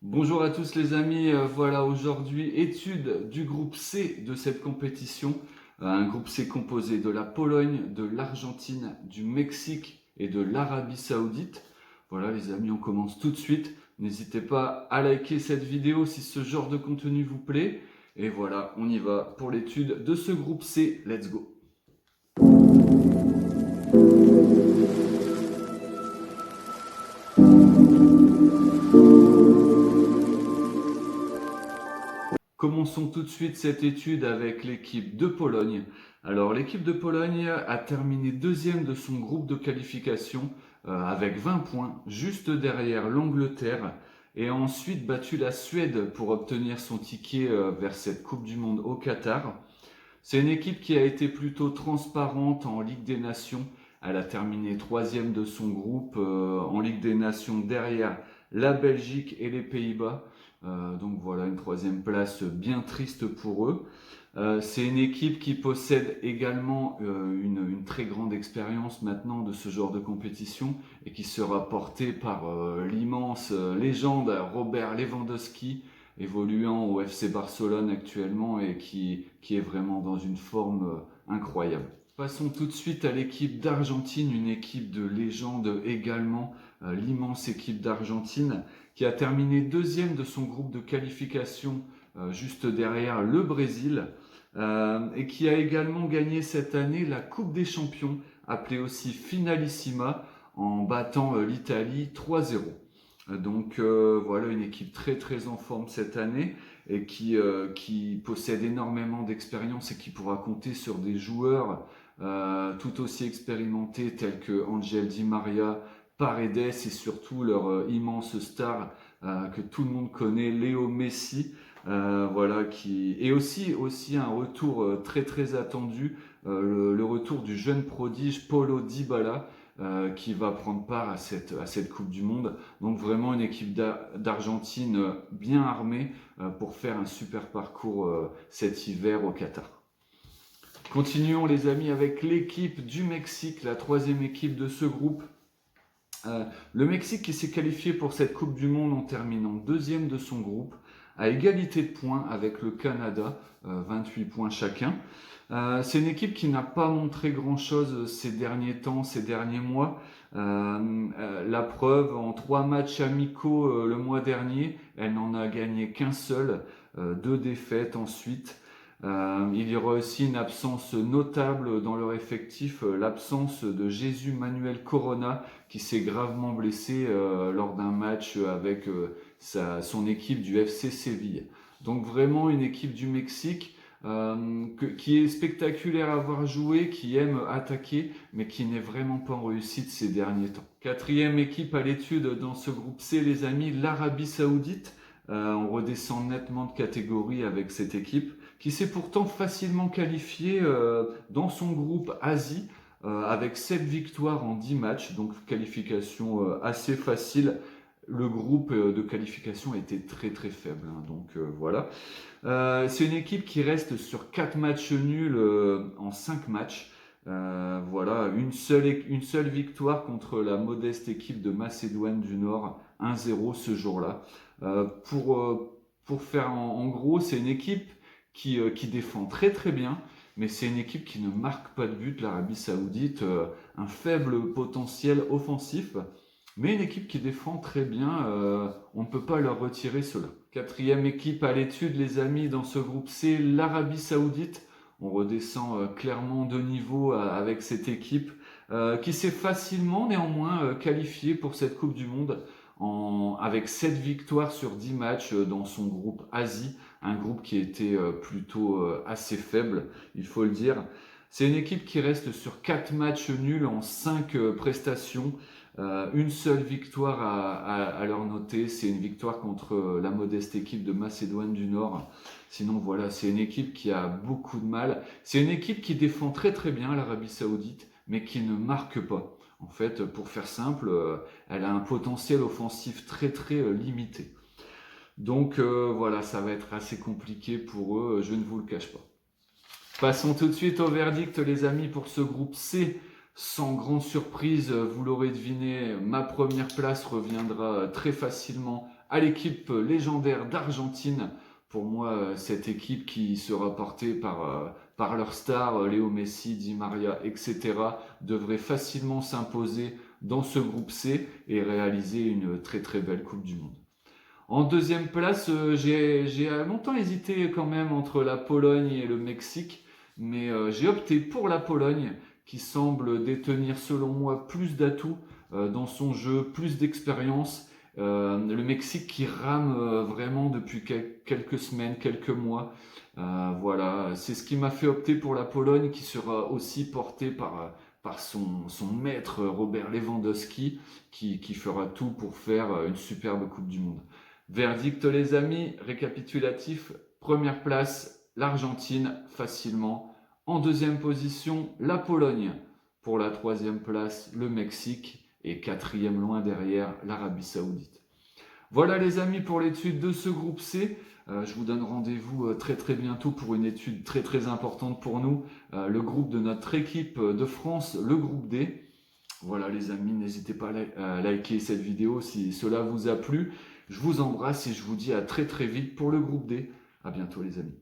Bonjour à tous les amis, voilà aujourd'hui étude du groupe C de cette compétition. Un groupe C composé de la Pologne, de l'Argentine, du Mexique et de l'Arabie Saoudite. Voilà les amis, on commence tout de suite. N'hésitez pas à liker cette vidéo si ce genre de contenu vous plaît. Et voilà, on y va pour l'étude de ce groupe C. Let's go! Commençons tout de suite cette étude avec l'équipe de Pologne. Alors l'équipe de Pologne a terminé deuxième de son groupe de qualification avec 20 points, juste derrière l'Angleterre, et a ensuite battu la Suède pour obtenir son ticket vers cette Coupe du Monde au Qatar. C'est une équipe qui a été plutôt transparente en Ligue des Nations. Elle a terminé troisième de son groupe en Ligue des Nations derrière la Belgique et les Pays-Bas. Donc voilà, une troisième place bien triste pour eux. C'est une équipe qui possède également une très grande expérience maintenant de ce genre de compétition et qui sera portée par l'immense légende Robert Lewandowski, évoluant au FC Barcelone actuellement et qui est vraiment dans une forme incroyable. Passons tout de suite à l'équipe d'Argentine, une équipe de légende également, l'immense équipe d'Argentine qui a terminé deuxième de son groupe de qualification juste derrière le Brésil et qui a également gagné cette année la Coupe des Champions, appelée aussi Finalissima, en battant l'Italie 3-0. Donc voilà une équipe très très en forme cette année et qui possède énormément d'expérience et qui pourra compter sur des joueurs tout aussi expérimentés tels que Angel Di Maria, Paredes et surtout leur immense star que tout le monde connaît, Léo Messi. Voilà qui et aussi un retour très très attendu, le retour du jeune prodige Paulo Dybala qui va prendre part à cette Coupe du Monde. Donc vraiment une équipe d'Argentine bien armée pour faire un super parcours cet hiver au Qatar. Continuons les amis avec l'équipe du Mexique, la troisième équipe de ce groupe. Le Mexique qui s'est qualifié pour cette Coupe du Monde en terminant deuxième de son groupe, à égalité de points avec le Canada, 28 points chacun. C'est une équipe qui n'a pas montré grand-chose ces derniers temps, ces derniers mois. La preuve, en 3 matchs amicaux le mois dernier, elle n'en a gagné qu'un seul, 2 défaites ensuite. Il y aura aussi une absence notable dans leur effectif, l'absence de Jésus Manuel Corona qui s'est gravement blessé lors d'un match avec son équipe du FC Séville. Donc vraiment une équipe du Mexique qui est spectaculaire à voir jouer, qui aime attaquer, mais qui n'est vraiment pas en réussite ces derniers temps. Quatrième équipe à l'étude dans ce groupe C, les amis, l'Arabie Saoudite. On redescend nettement de catégorie avec cette équipe qui s'est pourtant facilement qualifiée dans son groupe Asie avec 7 victoires en 10 matchs, donc qualification assez facile. Le groupe de qualification était très très faible, hein, donc voilà. C'est une équipe qui reste sur 4 matchs nuls en 5 matchs. Voilà, une seule victoire contre la modeste équipe de Macédoine du Nord, 1-0 ce jour-là. Pour faire en gros, c'est une équipe qui défend très très bien, mais c'est une équipe qui ne marque pas de but, l'Arabie Saoudite, un faible potentiel offensif, mais une équipe qui défend très bien, on ne peut pas leur retirer cela. Quatrième équipe à l'étude, les amis, dans ce groupe C, l'Arabie Saoudite. On redescend clairement de niveau avec cette équipe qui s'est facilement néanmoins qualifiée pour cette Coupe du Monde avec 7 victoires sur 10 matchs dans son groupe Asie, un groupe qui était plutôt assez faible, il faut le dire. C'est une équipe qui reste sur 4 matchs nuls en 5 prestations. Une seule victoire à leur noter, c'est une victoire contre la modeste équipe de Macédoine du Nord. Sinon voilà, c'est une équipe qui a beaucoup de mal. C'est une équipe qui défend très très bien l'Arabie Saoudite, mais qui ne marque pas. En fait, pour faire simple, elle a un potentiel offensif très très limité. Donc voilà, ça va être assez compliqué pour eux, je ne vous le cache pas. Passons tout de suite au verdict les amis pour ce groupe C Sans grande surprise, vous l'aurez deviné, ma première place reviendra très facilement à l'équipe légendaire d'Argentine. Pour moi, cette équipe qui sera portée par leurs stars, Léo Messi, Di Maria, etc., devrait facilement s'imposer dans ce groupe C et réaliser une très très belle Coupe du Monde. En deuxième place, j'ai longtemps hésité quand même entre la Pologne et le Mexique, mais j'ai opté pour la Pologne qui semble détenir selon moi plus d'atouts dans son jeu, plus d'expérience. Le Mexique qui rame vraiment depuis quelques semaines, quelques mois. Voilà, c'est ce qui m'a fait opter pour la Pologne qui sera aussi portée par son maître Robert Lewandowski qui fera tout pour faire une superbe Coupe du Monde. Verdict les amis, récapitulatif, première place, l'Argentine facilement. En deuxième position, la Pologne. Pour la troisième place, le Mexique. Et quatrième loin derrière, l'Arabie Saoudite. Voilà les amis pour l'étude de ce groupe C. Je vous donne rendez-vous très très bientôt pour une étude très très importante pour nous. Le groupe de notre équipe de France, le groupe D. Voilà les amis, n'hésitez pas à liker cette vidéo si cela vous a plu. Je vous embrasse et je vous dis à très très vite pour le groupe D. À bientôt les amis.